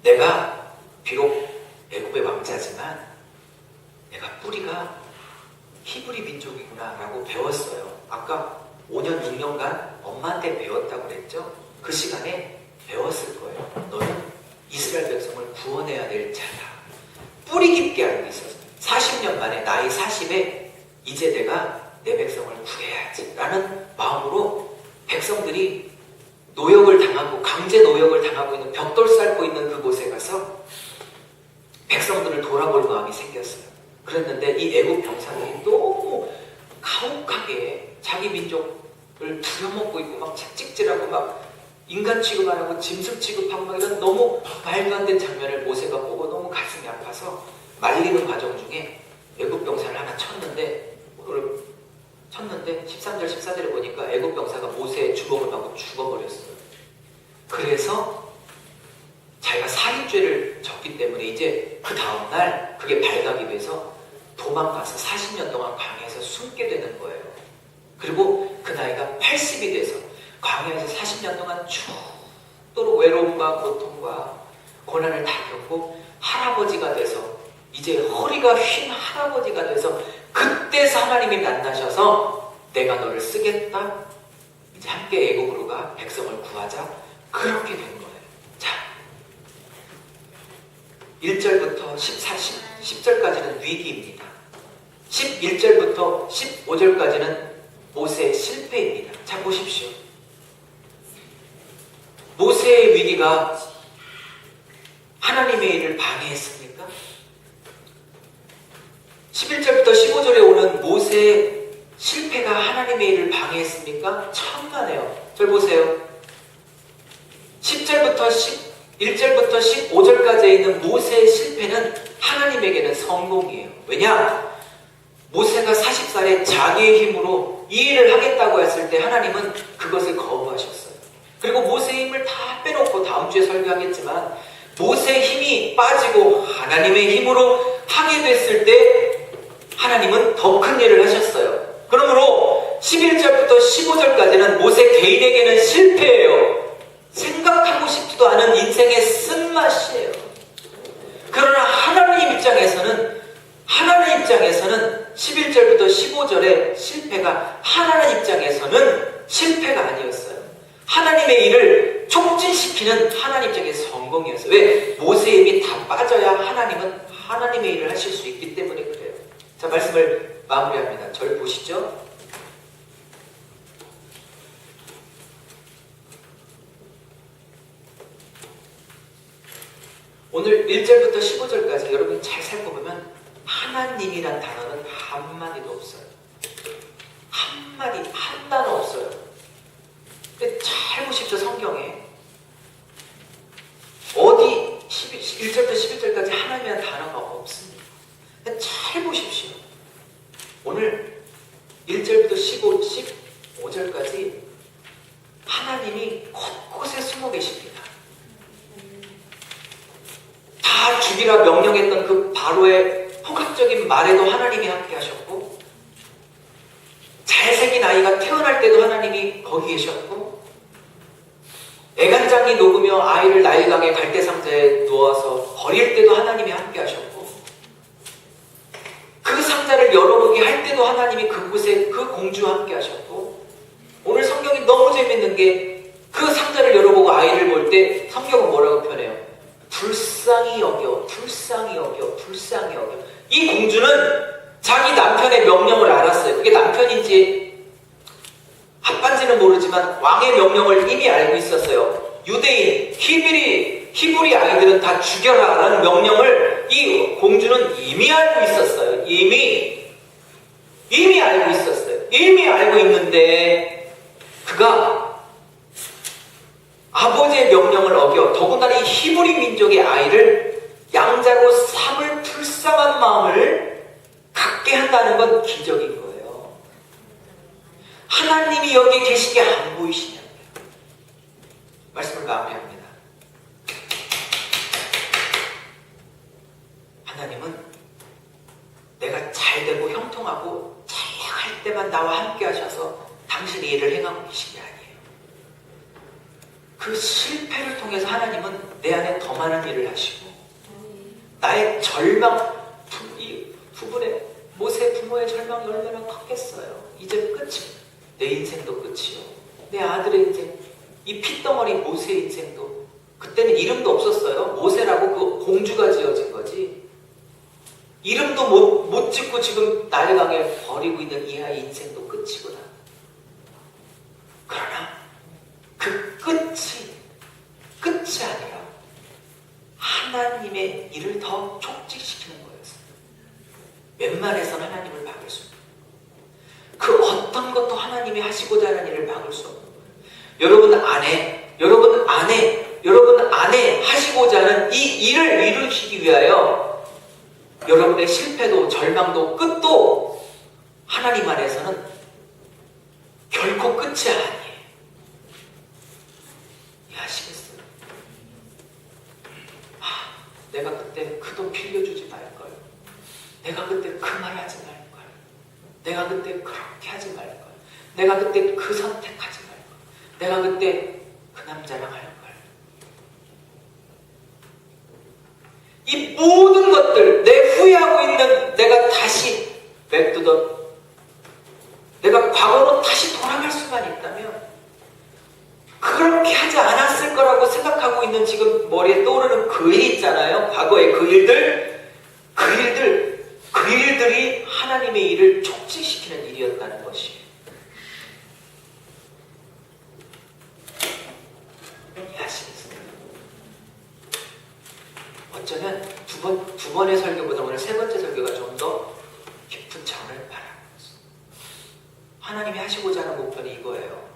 Speaker 1: 내가 비록 애굽의 왕자지만 내가 뿌리가 히브리 민족이구나 라고 배웠어요. 아까 5년 6년간 엄마한테 배웠다고 그랬죠. 그 시간에 배웠을 거예요. 너는 이스라엘 백성을 구원해야 될 자다. 뿌리 깊게 알고 있었어요. 40년 만에 나이 40에 이제 내가 내 백성을 구해야지 라는 마음으로 백성들이 노역을 당하고, 강제 노역을 당하고 있는, 벽돌 쌓고 있는 그곳에 가서 백성들을 돌아볼 마음이 생겼어요. 그랬는데 이 애국 병사들이 너무 가혹하게 자기 민족을 부려먹고 있고 막 채찍질하고 막 인간 취급 안 하고 짐승 취급하고 막 이런 너무 말도 안 되는 장면을 모세가 보고 너무 가슴이 아파서 말리는 과정 중에 애국 병사를 하나 쳤는데 13절 14절에 보니까 애국 병사가 모세의 주먹을 맞고 죽어버렸어요. 그래서 자기가 살인죄를 졌기 때문에 이제 그 다음날 그게 발각이 돼서 도망가서 40년 동안 광야에서 숨게 되는 거예요. 그리고 그 나이가 80이 돼서 광야에서 40년 동안 죽도록 외로움과 고통과 고난을 다 겪고 할아버지가 돼서 이제 허리가 휜 할아버지가 돼서 그때서 하나님이 만나셔서 내가 너를 쓰겠다. 이제 함께 애굽으로 가 백성을 구하자. 그렇게 된 거예요. 자, 1절부터 10절까지는 위기입니다. 11절부터 15절까지는 모세의 실패입니다. 자, 보십시오. 모세의 위기가 하나님의 일을 방해했습니까? 11절부터 15절에 오는 모세의 실패가 하나님의 일을 방해했습니까? 천만에요. 절 보세요. 10절부터 11절부터 15절까지에 있는 모세의 실패는 하나님에게는 성공이에요. 왜냐? 모세가 40살에 자기의 힘으로 이 일을 하겠다고 했을 때 하나님은 그것을 거부하셨어요. 그리고 모세의 힘을 다 빼놓고 다음 주에 설교하겠지만 모세의 힘이 빠지고 하나님의 힘으로 하게 됐을 때 하나님은 더 큰 일을 하셨어요. 그러므로 11절부터 15절까지는 모세 개인에게는 실패예요. 생각하고 싶지도 않은 인생의 쓴맛이에요. 그러나 하나님 입장에서는 11절부터 15절의 실패가 하나님 입장에서는 실패가 아니었어요. 하나님의 일을 촉진시키는 하나님 입장의 성공이었어요. 왜? 모세의 힘이 다 빠져야 하나님은 하나님의 일을 하실 수 있기 때문에 그래요. 자, 말씀을 마무리합니다. 절 보시죠. 오늘 1절부터 15절까지 여러분이 잘 살펴보면 하나님이란 단어는 한마디도 없어요. 한마디, 한 단어 없어요. 근데 잘 보십시오. 성경에 어디 1절부터 11절까지 하나님이란 단어가 없습니다. 근데 잘 보십시오. 오늘 1절부터 15절까지 하나님이 곳곳에 숨어 계십니다. 다 죽이라 명령했던 그 바로의 폭압적인 말에도 하나님이 함께 하셨고, 잘생긴 아이가 태어날 때도 하나님이 거기 계셨고, 애간장이 녹으며 아이를 나일강의 갈대상자에 누워서 버릴 때도 하나님이 함께 하셨고, 그 상자를 열어보게 할 때도 하나님이 그곳에 그 공주와 함께 하셨고, 오늘 성경이 너무 재밌는 게 그 상자를 열어보고 아이를 볼 때 성경은 뭐라고 표현해요? 불쌍히 여겨, 불쌍히 여겨, 불쌍히 여겨. 이 공주는 자기 남편의 명령을 알았어요. 그게 남편인지 아빠인지는 모르지만 왕의 명령을 이미 알고 있었어요. 유대인, 히브리 아이들은 다 죽여라 라는 명령을 이 공주는 이미 알고 있었어요. 이미 알고 있었어요. 이미 알고 있는데 그가 아버지의 명령을 어겨 더군다나 이 히브리 민족의 아이를 양자로 삼을 불쌍한 마음을 갖게 한다는 건 기적인 거예요. 하나님이 여기에 계시게 안 보이시냐고요. 말씀을 마무리합니다. 하나님은 내가 잘되고 형통하고 잘 할 때만 나와 함께 하셔서 당신의 일을 행하고 계신 게 아니에요. 그 실패를 통해서 하나님은 내 안에 더 많은 일을 하시고, 나의 절망, 이 부분에 모세 부모의 절망이 얼마나 컸겠어요. 이제 끝입니다. 내 인생도 끝이요. 내 아들의 인생, 이 핏덩어리 모세의 인생도, 그때는 이름도 없었어요. 모세라고 그 공주가 지어진 거지. 이름도 못 짓고 지금 나일강에 버리고 있는 이 아이 인생도 끝이구나. 그러나 그 끝이 아니라 하나님의 일을 더 촉진시키는 거였어요. 웬만해서는 하나님을 막을 수 없는, 그 어떤 것도 하나님이 하시고자 하는 일을 막을 수 없는 거예요. 여러분 안에 하시고자 하는 이 일을 이루시기 위하여 여러분의 실패도 절망도 끝도 하나님 안에서는 결코 끝이 아니에요. 이해하시겠어요? 내가 그때 그 돈 빌려주지 말걸. 내가 그때 그 말 하지 말걸. 내가 그때 그렇게 하지 말걸. 내가 그때 그 선택하지 말걸. 내가 그때 그 남자랑 할걸. 이 모든 것들, 내 후회하고 있는 내가 다시 백두던, 내가 과거로 다시 돌아갈 수만 있다면 그렇게 하지 않았을 거라고 생각하고 있는 지금 머리에 떠오르는 그 일 있잖아요. 과거의 그 일들이 하나님의 일을 촉진시키는 일이었다는 것이에요. 이해하시겠어요? 어쩌면 두 번의 설교보다 오늘 세 번째 설교가 좀 더 깊은 차원을 바라보겠습니다. 하나님이 하시고자 하는 목표는 이거예요.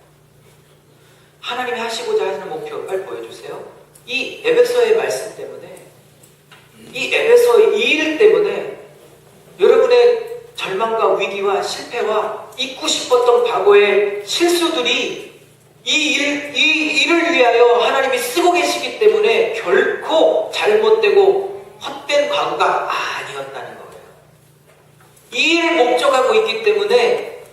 Speaker 1: 하나님이 하시고자 하시는 목표 빨리 보여주세요. 이 에베소의 말씀 때문에, 이 에베소의 이 일 때문에 여러분의 절망과 위기와 실패와 잊고 싶었던 과거의 실수들이 이 일을 위하여 하나님이 쓰고 계시기 때문에 결코 잘못되고 헛된 과거가 아니었다는 거예요. 이 일을 목적하고 있기 때문에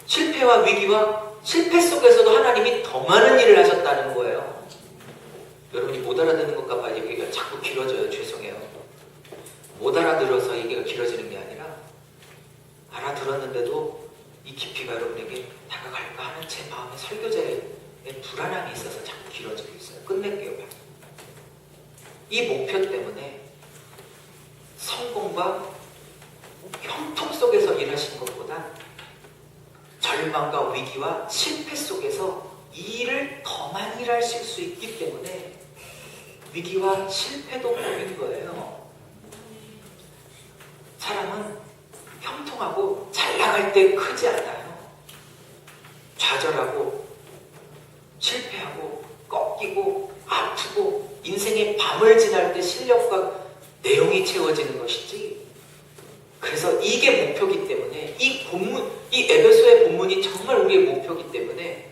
Speaker 1: 실패와 위기와 실패 속에서도 하나님이 더 많은 일을 하셨다는 거예요. 여러분이 못 알아듣는 것과 봐요. 얘기가 자꾸 길어져요. 죄송해요. 못 알아들어서 얘기가 길어지는 게 아니라 알아들었는데도 이 깊이가 여러분에게 다가갈까 하는 제 마음의 설교자의 불안함이 있어서 자꾸 길어지고 있어요. 끝낼게요. 이 목표 때문에 성공과 형통 속에서 일하시는 것보다 절망과 위기와 실패 속에서 이 일을 더 많이 일하실 수 있기 때문에 위기와 실패도 복인 거예요. 사람은 형통하고 잘 나갈 때 크지 않아요. 좌절하고 실패하고 꺾이고 아프고 인생의 밤을 지날 때 실력과 내용이 채워지는 것이지. 그래서 이게 목표이기 때문에 이 에베소의 본문이 정말 우리의 목표이기 때문에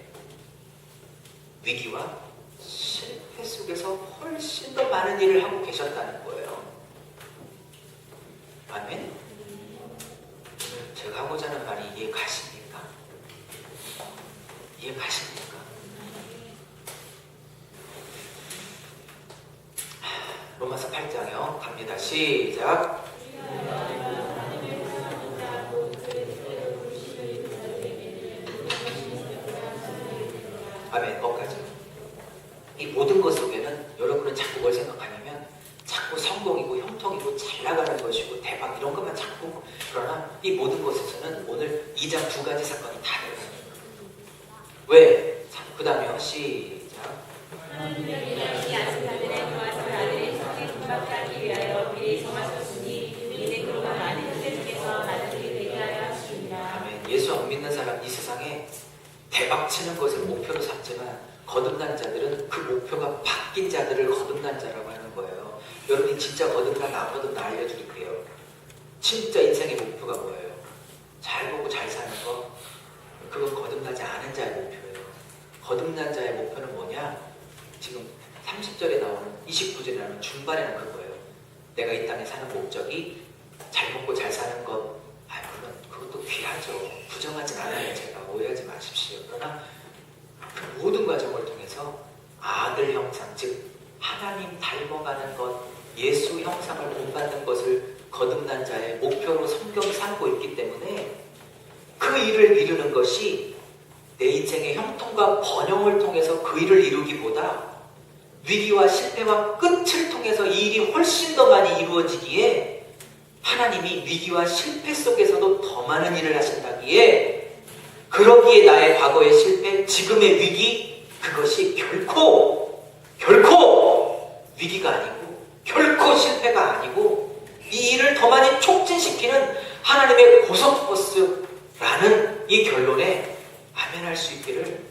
Speaker 1: 위기와 실패 속에서 훨씬 더 많은 일을 하고 계셨다는 거예요. 아멘? 제가 하고자 하는 말이 이해 가십니까? 이해 가십니까? 로마서 8장이요. 갑니다. 시작. 아멘. 거기까지. 이 모든 것 속에는 여러분은 자꾸 뭘 생각하냐면 자꾸 성공이고 형통이고 잘 나가는 것이고 대박 이런 것만 자꾸. 그러나 이 모든 것에서는 오늘 2장 2가지 사건이 다 들어가요. 왜? 그 다음에요. 시작. 아멘. 예수 안 믿는 사람 이 세상에 대박 치는 것을 목표로 삼지만 거듭난 자들은 그 목표가 바뀐 자들을 거듭난 자라고 하는 거예요. 여러분이 진짜 거듭난 안 거듭난 알려드릴게요. 진짜 인생의 목표가 뭐예요? 잘 먹고 잘 사는 거? 그건 거듭나지 않은 자의 목표예요. 거듭난 자의 목표는 뭐냐? 지금 30절에 나오는 29절에 나오는 중반에 나오는 그거예요. 내가 이 땅에 사는 목적이 잘 먹고 잘 사는 것. 그것도 귀하죠. 부정하진 않아요. 제가 오해하지 마십시오. 그러나 그 모든 과정을 통해서 아들 형상, 즉 하나님 닮아가는 것, 예수 형상을 본받는 것을 거듭난 자의 목표로 성경이 삼고 있기 때문에 그 일을 이루는 것이 내 인생의 형통과 번영을 통해서 그 일을 이루기보다 위기와 실패와 끝을 통해서 이 일이 훨씬 더 많이 이루어지기에 하나님이 위기와 실패 속에서도 더 많은 일을 하신다기에 그러기에 나의 과거의 실패, 지금의 위기 그것이 결코 위기가 아니고 결코 실패가 아니고 이 일을 더 많이 촉진시키는 하나님의 고속버스라는 이 결론에 아멘할 수 있기를